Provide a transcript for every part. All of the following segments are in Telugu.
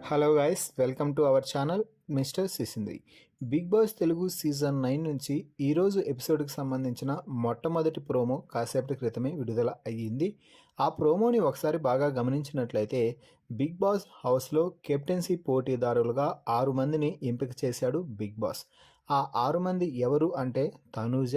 Hello guys, welcome to our channel mister Sisindri. Big boss Telugu season 9 నుంచి ఈరోజు ఎపిసోడ్కి సంబంధించిన మొట్టమొదటి ప్రోమో కాసేపటి క్రితమే విడుదల అయ్యింది. ఆ ప్రోమోని ఒకసారి బాగా గమనించినట్లయితే బిగ్ బాస్ హౌస్లో కెప్టెన్సీ పోటీదారులుగా 6 మందిని ఎంపిక చేశాడు బిగ్ బాస్. ఆ 6 మంది ఎవరు అంటే తనూజ,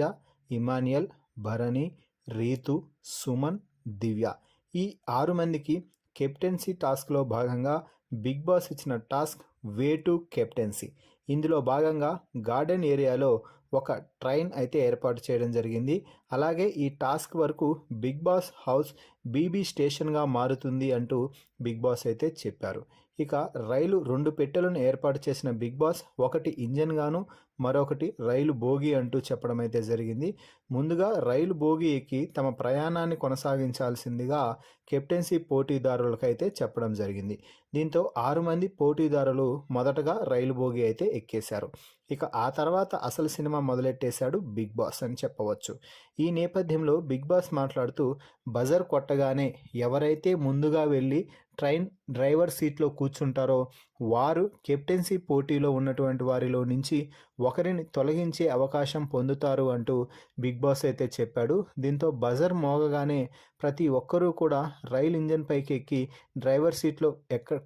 ఇమాన్యుయల్, భరణి, రీతు, సుమన్, దివ్య. ఈ 6 మందికి కెప్టెన్సీ టాస్క్లో భాగంగా బిగ్ బాస్ ఇచ్చిన టాస్క్ వే టు కెప్టెన్సీ. ఇందులో భాగంగా గార్డెన్ ఏరియాలో ఒక ట్రైన్ అయితే ఏర్పాటు చేయడం జరిగింది. అలాగే ఈ టాస్క్ వరకు బిగ్ బాస్ హౌస్ బీబీ స్టేషన్గా మారుతుంది అంటూ బిగ్ బాస్ అయితే చెప్పారు. ఇక రైలు 2 పెట్టెలను ఏర్పాటు చేసిన బిగ్ బాస్ ఒకటి ఇంజన్ గాను మరొకటి రైలు బోగి అంటూ చెప్పడం అయితే జరిగింది. ముందుగా రైలు బోగి ఎక్కి తమ ప్రయాణాన్ని కొనసాగించాల్సిందిగా కెప్టెన్సీ పోటీదారులకైతే చెప్పడం జరిగింది. దీంతో 6 మంది పోటీదారులు మొదటగా రైలు బోగి అయితే ఎక్కేశారు. ఇక ఆ తర్వాత అసలు సినిమా మొదలెట్టేశాడు బిగ్ బాస్ అని చెప్పవచ్చు. ఈ నేపథ్యంలో బిగ్ బాస్ మాట్లాడుతూ బజర్ కొట్టగానే ఎవరైతే ముందుగా వెళ్ళి ట్రైన్ డ్రైవర్ సీట్లో కూర్చుంటారో వారు కెప్టెన్సీ పోటీలో ఉన్నటువంటి వారిలో నుంచి ఒకరిని తొలగించే అవకాశం పొందుతారు అంటూ బిగ్ బాస్ అయితే చెప్పాడు. దీంతో బజర్ మోగగానే ప్రతి ఒక్కరూ కూడా రైల్ ఇంజన్ పైకి ఎక్కి డ్రైవర్ సీట్లో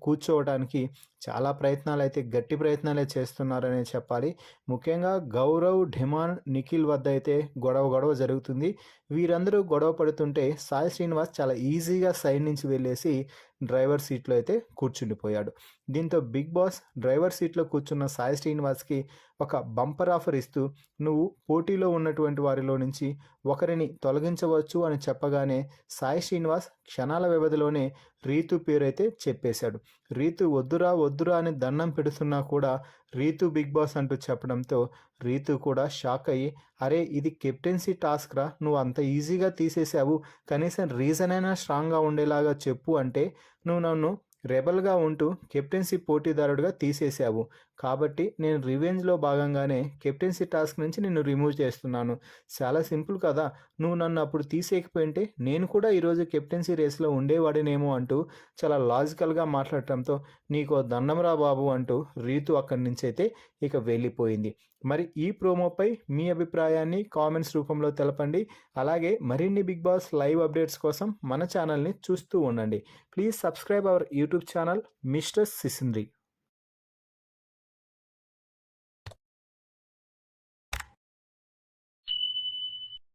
కూర్చోవడానికి చాలా ప్రయత్నాలు అయితే గట్టి ప్రయత్నాలే చేస్తున్నారనే చెప్పాలి. ముఖ్యంగా గౌరవ్, ఢిమాన్, నిఖిల్ వద్ద అయితే గొడవ జరుగుతుంది. వీరందరూ గొడవ పడుతుంటే సాయి శ్రీనివాస్ చాలా ఈజీగా సైడ్ నుంచి వెళ్ళేసి డ్రైవర్ సీట్లో అయితే కూర్చుండిపోయాడు. దీంతో బిగ్ బాస్ డ్రైవర్ సీట్లో కూర్చున్న సాయి శ్రీనివాస్కి ఒక బంపర్ ఆఫర్ ఇస్తూ నువ్వు పోటీలో ఉన్నటువంటి వారిలో నుంచి ఒకరిని తొలగించవచ్చు అని చెప్పగానే సాయి శ్రీనివాస్ క్షణాల వ్యవధిలోనే రీతు పేరు అయితే చెప్పేశాడు. రీతు వద్దురా అని దండం పెడుతున్నా కూడా రీతు బిగ్ బాస్ అంటూ చెప్పడంతో రీతు కూడా షాక్ అయ్యి, అరే ఇది కెప్టెన్సీ టాస్క్ రా, నువ్వు అంత ఈజీగా తీసేసావు, కనీసం రీజన్ అయినా స్ట్రాంగ్గా ఉండేలాగా చెప్పు అంటే నువ్వు నన్ను రెబల్గా ఉంటూ కెప్టెన్సీ పోటీదారుడిగా తీసేసావు, కాబట్టి నేను రివెంజ్లో భాగంగానే కెప్టెన్సీ టాస్క్ నుంచి నిన్ను రిమూవ్ చేస్తున్నాను. చాలా సింపుల్ కదా, నువ్వు నన్ను అప్పుడు తీసేయకపోయింటే నేను కూడా ఈరోజు కెప్టెన్సీ రేస్లో ఉండేవాడినేమో అంటూ చాలా లాజికల్గా మాట్లాడటంతో నీకో దండంరా బాబు అంటూ రీతు అక్కడి నుంచి అయితే ఇక వెళ్ళిపోయింది. మరి ఈ ప్రోమోపై మీ అభిప్రాయాన్ని కామెంట్స్ రూపంలో తెలపండి. అలాగే మరిన్ని బిగ్ బాస్ లైవ్ అప్డేట్స్ కోసం మన ఛానల్ని చూస్తూ ఉండండి. Please subscribe our YouTube channel mister సిసింద్రి.